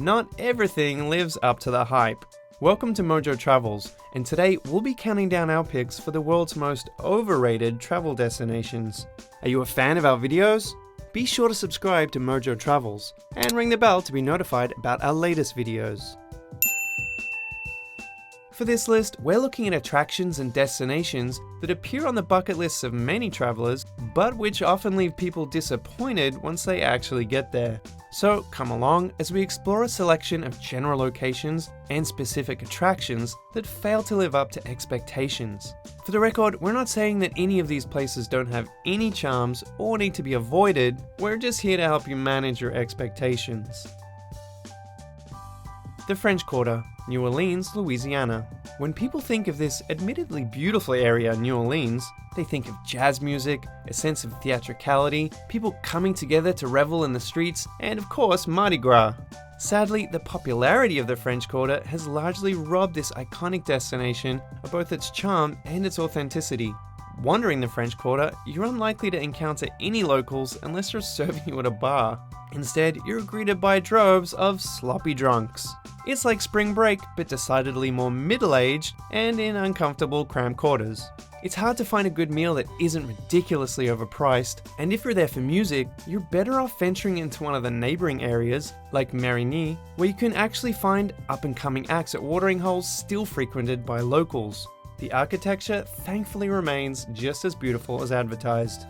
not everything lives up to the hype. Welcome to MojoTravels, and today we'll be counting down our picks for the world's most overrated travel destinations. Are you a fan of our videos? Be sure to subscribe to MojoTravels and ring the bell to be notified about our latest videos. For this list, we're looking at attractions and destinations that appear on the bucket lists of many travelers, but which often leave people disappointed once they actually get there. So come along as we explore a selection of general locations and specific attractions that fail to live up to expectations. For the record, we're not saying that any of these places don't have any charms or need to be avoided, we're just here to help you manage your expectations. The French Quarter, New Orleans, Louisiana. When people think of this admittedly beautiful area, New Orleans, they think of jazz music, a sense of theatricality, people coming together to revel in the streets, and of course, Mardi Gras. Sadly, the popularity of the French Quarter has largely robbed this iconic destination of both its charm and its authenticity. Wandering the French Quarter, you're unlikely to encounter any locals unless they're serving you at a bar. Instead, you're greeted by droves of sloppy drunks. It's like spring break, but decidedly more middle-aged and in uncomfortable cramped quarters. It's hard to find a good meal that isn't ridiculously overpriced, and if you're there for music, you're better off venturing into one of the neighboring areas, like Marigny, where you can actually find up-and-coming acts at watering holes still frequented by locals. The architecture thankfully remains just as beautiful as advertised.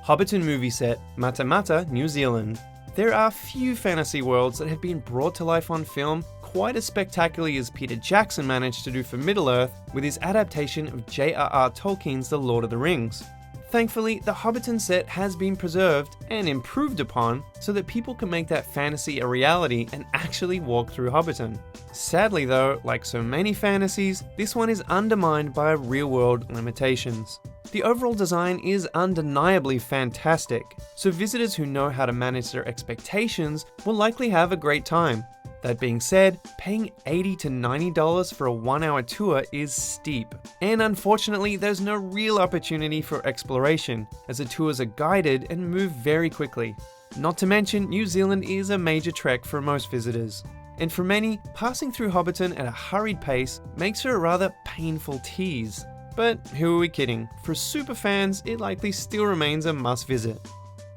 Hobbiton movie set, Mata Mata, New Zealand. There are few fantasy worlds that have been brought to life on film quite as spectacularly as Peter Jackson managed to do for Middle-earth with his adaptation of J.R.R. Tolkien's The Lord of the Rings. Thankfully, the Hobbiton set has been preserved and improved upon so that people can make that fantasy a reality and actually walk through Hobbiton. Sadly though, like so many fantasies, this one is undermined by real-world limitations. The overall design is undeniably fantastic, so visitors who know how to manage their expectations will likely have a great time. That being said, paying $80 to $90 for a 1-hour tour is steep, and unfortunately there's no real opportunity for exploration, as the tours are guided and move very quickly. Not to mention, New Zealand is a major trek for most visitors, and for many, passing through Hobbiton at a hurried pace makes for a rather painful tease. But who are we kidding? For superfans, it likely still remains a must-visit.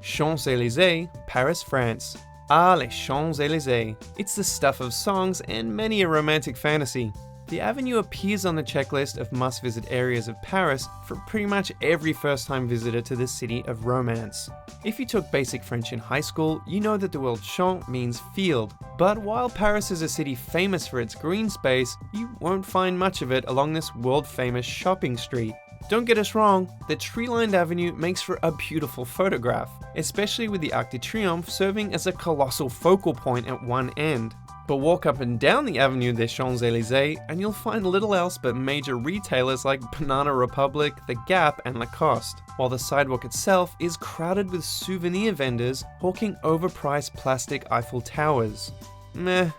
Champs-Élysées, Paris, France. Ah, les Champs-Élysées. It's the stuff of songs and many a romantic fantasy. The avenue appears on the checklist of must-visit areas of Paris for pretty much every first-time visitor to this city of romance. If you took basic French in high school, you know that the word champ means field. But while Paris is a city famous for its green space, you won't find much of it along this world-famous shopping street. Don't get us wrong, the tree-lined avenue makes for a beautiful photograph, especially with the Arc de Triomphe serving as a colossal focal point at one end. But walk up and down the Avenue des Champs-Élysées and you'll find little else but major retailers like Banana Republic, The Gap and Lacoste, while the sidewalk itself is crowded with souvenir vendors hawking overpriced plastic Eiffel Towers. Meh.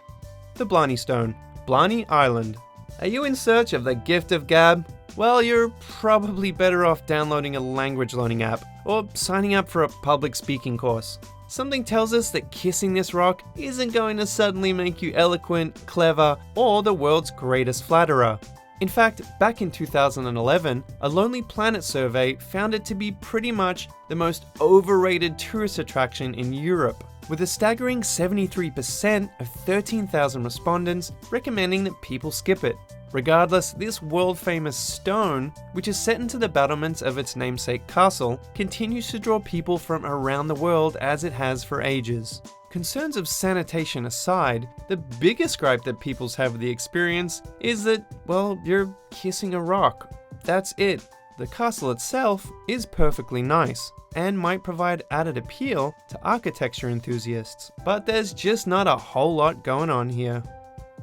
The Blarney Stone, Blarney Island. Are you in search of the gift of gab? Well, you're probably better off downloading a language learning app or signing up for a public speaking course. Something tells us that kissing this rock isn't going to suddenly make you eloquent, clever, or the world's greatest flatterer. In fact, back in 2011, a Lonely Planet survey found it to be pretty much the most overrated tourist attraction in Europe, with a staggering 73% of 13,000 respondents recommending that people skip it. Regardless, this world-famous stone, which is set into the battlements of its namesake castle, continues to draw people from around the world as it has for ages. Concerns of sanitation aside, the biggest gripe that peoples have with the experience is that, well, you're kissing a rock. That's it. The castle itself is perfectly nice, and might provide added appeal to architecture enthusiasts, but there's just not a whole lot going on here.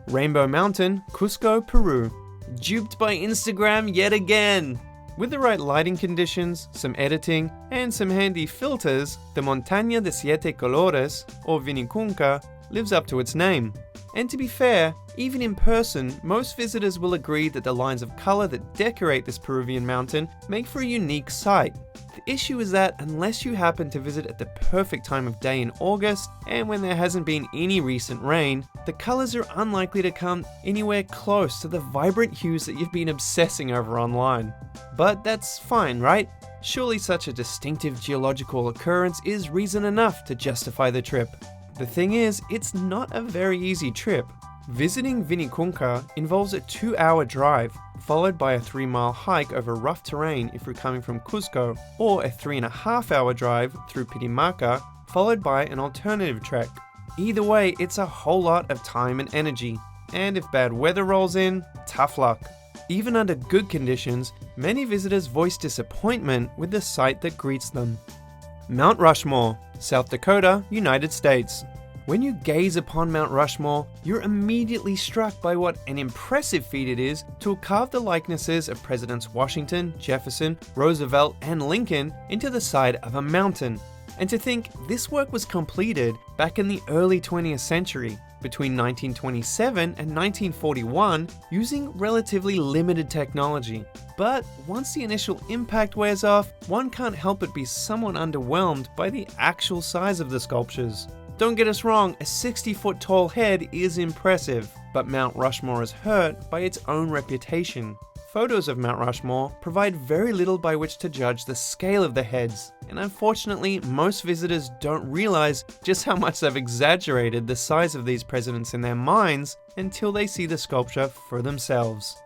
Rainbow Mountain, Cusco, Peru. Duped by Instagram yet again! With the right lighting conditions, some editing, and some handy filters, the Montaña de Siete Colores, or Vinicunca, lives up to its name. And to be fair, even in person, most visitors will agree that the lines of color that decorate this Peruvian mountain make for a unique sight. The issue is that unless you happen to visit at the perfect time of day in August, and when there hasn't been any recent rain, the colors are unlikely to come anywhere close to the vibrant hues that you've been obsessing over online. But that's fine, right? Surely such a distinctive geological occurrence is reason enough to justify the trip. The thing is, it's not a very easy trip. Visiting Vinicunca involves a 2-hour drive, followed by a 3-mile hike over rough terrain if you're coming from Cusco, or a 3.5-hour drive through Pirimaca, followed by an alternative trek. Either way, it's a whole lot of time and energy, and if bad weather rolls in, tough luck. Even under good conditions, many visitors voice disappointment with the sight that greets them. Mount Rushmore, South Dakota, United States. When you gaze upon Mount Rushmore, you're immediately struck by what an impressive feat it is to carve the likenesses of Presidents Washington, Jefferson, Roosevelt, and Lincoln into the side of a mountain. And to think this work was completed back in the early 20th century, between 1927 and 1941, using relatively limited technology. But once the initial impact wears off, one can't help but be somewhat underwhelmed by the actual size of the sculptures. Don't get us wrong, a 60-foot tall head is impressive, but Mount Rushmore is hurt by its own reputation. Photos of Mount Rushmore provide very little by which to judge the scale of the heads, and unfortunately, most visitors don't realize just how much they've exaggerated the size of these presidents in their minds until they see the sculpture for themselves.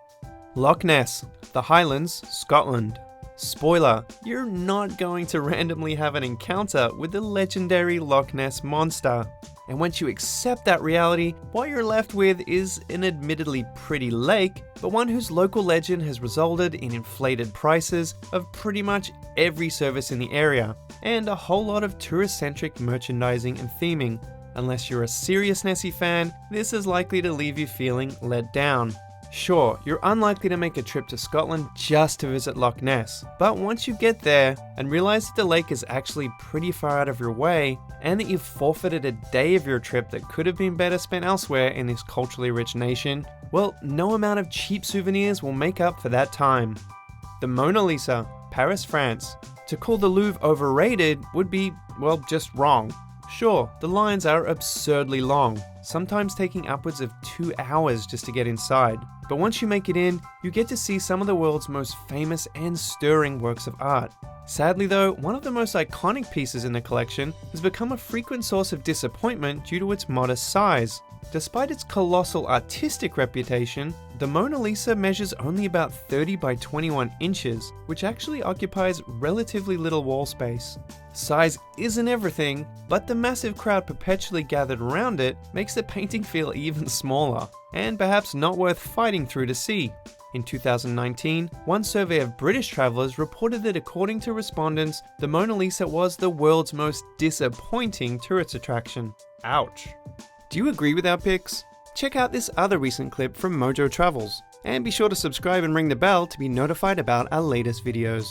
Loch Ness, the Highlands, Scotland. Spoiler, you're not going to randomly have an encounter with the legendary Loch Ness monster. And once you accept that reality, what you're left with is an admittedly pretty lake, but one whose local legend has resulted in inflated prices of pretty much every service in the area, and a whole lot of tourist-centric merchandising and theming. Unless you're a serious Nessie fan, this is likely to leave you feeling let down. Sure, you're unlikely to make a trip to Scotland just to visit Loch Ness, but once you get there and realize that the lake is actually pretty far out of your way, and that you've forfeited a day of your trip that could have been better spent elsewhere in this culturally rich nation, well, no amount of cheap souvenirs will make up for that time. The Mona Lisa, Paris, France. To call the Louvre overrated would be, well, just wrong. Sure, the lines are absurdly long, sometimes taking upwards of 2 hours just to get inside. But once you make it in, you get to see some of the world's most famous and stirring works of art. Sadly though, one of the most iconic pieces in the collection has become a frequent source of disappointment due to its modest size. Despite its colossal artistic reputation, the Mona Lisa measures only about 30 by 21 inches, which actually occupies relatively little wall space. Size isn't everything, but the massive crowd perpetually gathered around it makes the painting feel even smaller, and perhaps not worth fighting through to see. In 2019, one survey of British travellers reported that according to respondents, the Mona Lisa was the world's most disappointing tourist attraction. Ouch. Do you agree with our picks? Check out this other recent clip from MojoTravels, and be sure to subscribe and ring the bell to be notified about our latest videos.